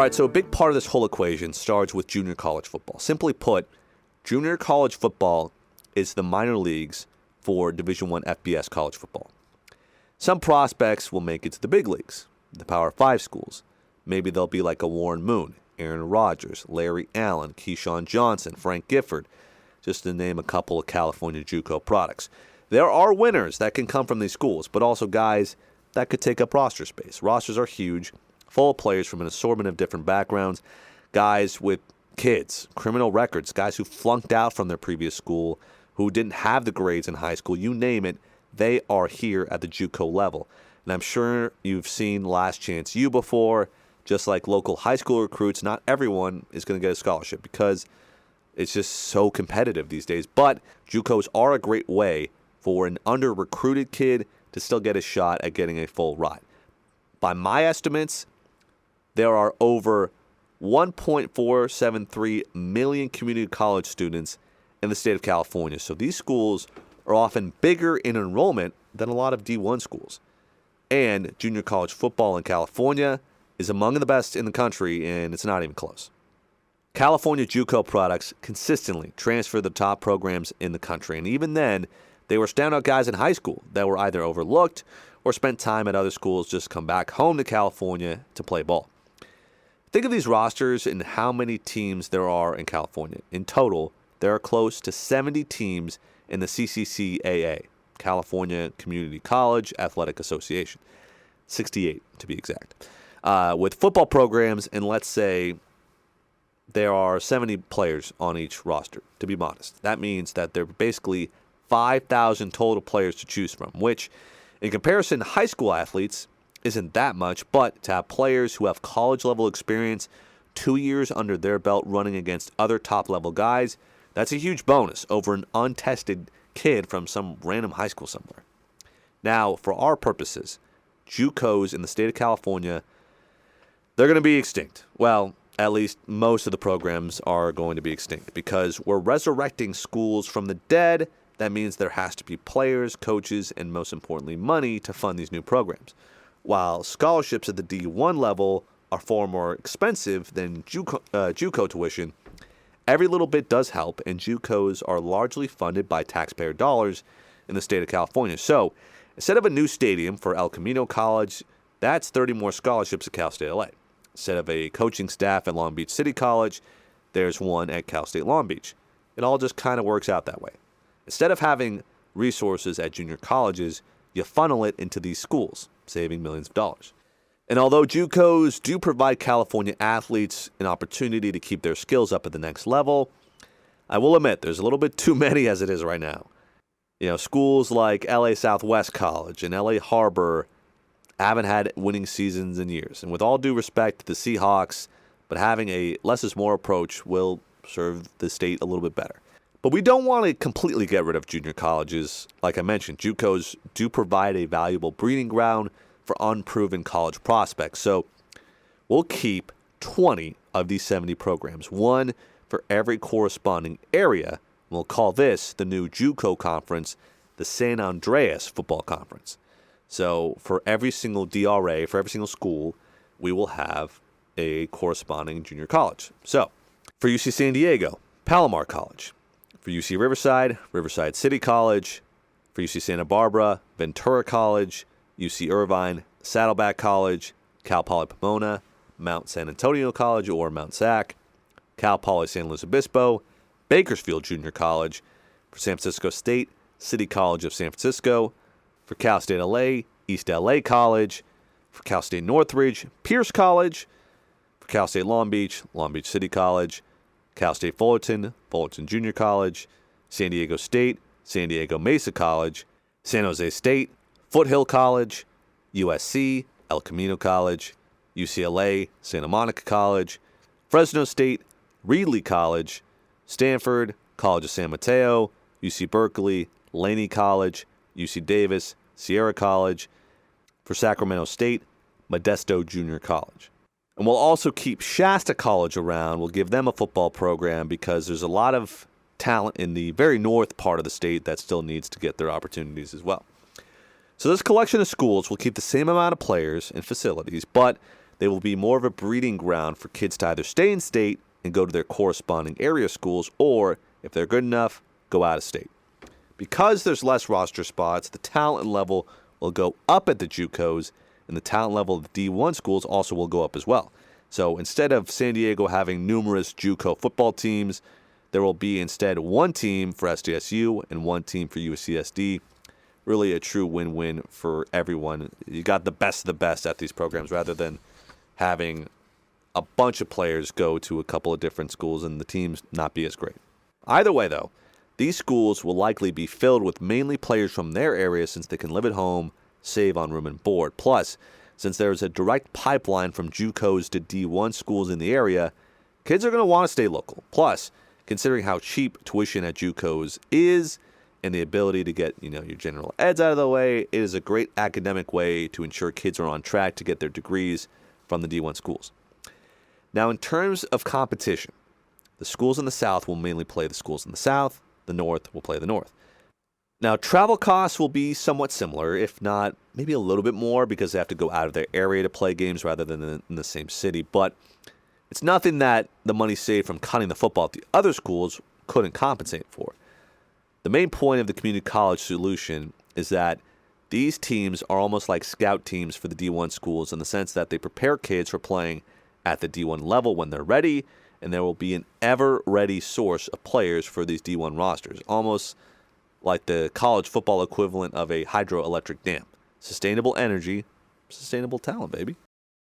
right, so a big part of this whole equation starts with junior college football. Simply put, junior college football is the minor leagues for Division I FBS college football. Some prospects will make it to the big leagues, the Power 5 schools. Maybe they'll be like a Warren Moon, Aaron Rodgers, Larry Allen, Keyshawn Johnson, Frank Gifford, just to name a couple of California JUCO products. There are winners that can come from these schools, but also guys that could take up roster space. Rosters are huge, full of players from an assortment of different backgrounds, guys with kids, criminal records, guys who flunked out from their previous school, who didn't have the grades in high school, you name it, they are here at the JUCO level. And I'm sure you've seen Last Chance U before. Just like local high school recruits, not everyone is going to get a scholarship because it's just so competitive these days. But JUCOs are a great way for an under-recruited kid to still get a shot at getting a full ride. By my estimates, there are over 1.473 million community college students in the state of California. So these schools are often bigger in enrollment than a lot of D1 schools. And junior college football in California is among the best in the country, and it's not even close. California JUCO products consistently transfer the top programs in the country, and even then, they were standout guys in high school that were either overlooked or spent time at other schools just come back home to California to play ball. Think of these rosters and how many teams there are in California. In total, there are close to 70 teams in the CCCAA, California Community College Athletic Association. 68 to be exact. With football programs, and let's say there are 70 players on each roster, to be modest. That means that there are basically 5,000 total players to choose from, which, in comparison to high school athletes, isn't that much, but to have players who have college-level experience, 2 years under their belt running against other top-level guys, that's a huge bonus over an untested kid from some random high school somewhere. Now, for our purposes, JUCOs in the state of California, they're going to be extinct. Well, at least most of the programs are going to be extinct because we're resurrecting schools from the dead. That means there has to be players, coaches, and most importantly, money to fund these new programs. While scholarships at the D1 level are far more expensive than JUCO tuition, every little bit does help, and JUCOs are largely funded by taxpayer dollars in the state of California. So instead of a new stadium for El Camino College, that's 30 more scholarships at Cal State LA. Instead of a coaching staff at Long Beach City College, there's one at Cal State Long Beach. It all just kind of works out that way. Instead of having resources at junior colleges, you funnel it into these schools, saving millions of dollars. And although JUCOs do provide California athletes an opportunity to keep their skills up at the next level, I will admit there's a little bit too many as it is right now. Schools like LA Southwest College and LA Harbor haven't had winning seasons in years. And with all due respect to the Seahawks, but having a less is more approach will serve the state a little bit better. But we don't want to completely get rid of junior colleges. Like I mentioned, JUCOs do provide a valuable breeding ground for unproven college prospects. So we'll keep 20 of these 70 programs, one for every corresponding area. We'll call this the new JUCO conference, the San Andreas Football Conference. So for every single DRA, for every single school, we will have a corresponding junior college. So for UC San Diego, Palomar College. For UC Riverside, Riverside City College. For UC Santa Barbara, Ventura College. UC Irvine, Saddleback College. Cal Poly Pomona, Mount San Antonio College or Mount SAC. Cal Poly San Luis Obispo, Bakersfield Junior College. For San Francisco State, City College of San Francisco. For Cal State LA, East LA College. For Cal State Northridge, Pierce College. For Cal State Long Beach City College. Cal State Fullerton, Fullerton Junior College. San Diego State, San Diego Mesa College. San Jose State, Foothill College. USC, El Camino College. UCLA, Santa Monica College. Fresno State, Reedley College. Stanford, College of San Mateo. UC Berkeley, Laney College. UC Davis, Sierra College. For Sacramento State, Modesto Junior College. And we'll also keep Shasta College around. We'll give them a football program because there's a lot of talent in the very north part of the state that still needs to get their opportunities as well. So this collection of schools will keep the same amount of players and facilities, but they will be more of a breeding ground for kids to either stay in state and go to their corresponding area schools, or, if they're good enough, go out of state. Because there's less roster spots, the talent level will go up at the JUCOs, and the talent level of the D1 schools also will go up as well. So instead of San Diego having numerous JUCO football teams, there will be instead one team for SDSU and one team for UCSD. Really a true win-win for everyone. You got the best of the best at these programs rather than having a bunch of players go to a couple of different schools and the teams not be as great. Either way, though, these schools will likely be filled with mainly players from their area since they can live at home, save on room and board. Plus, since there is a direct pipeline from JUCOs to D1 schools in the area, kids are going to want to stay local. Plus, considering how cheap tuition at JUCOs is and the ability to get, your general eds out of the way, it is a great academic way to ensure kids are on track to get their degrees from the D1 schools. Now, in terms of competition, the schools in the South will mainly play the schools in the South. The North will play the North. Now, travel costs will be somewhat similar, if not maybe a little bit more, because they have to go out of their area to play games rather than in the same city. But it's nothing that the money saved from cutting the football at the other schools couldn't compensate for. The main point of the community college solution is that these teams are almost like scout teams for the D1 schools in the sense that they prepare kids for playing at the D1 level when they're ready, and there will be an ever-ready source of players for these D1 rosters, almost like the college football equivalent of a hydroelectric dam. Sustainable energy, sustainable talent, baby.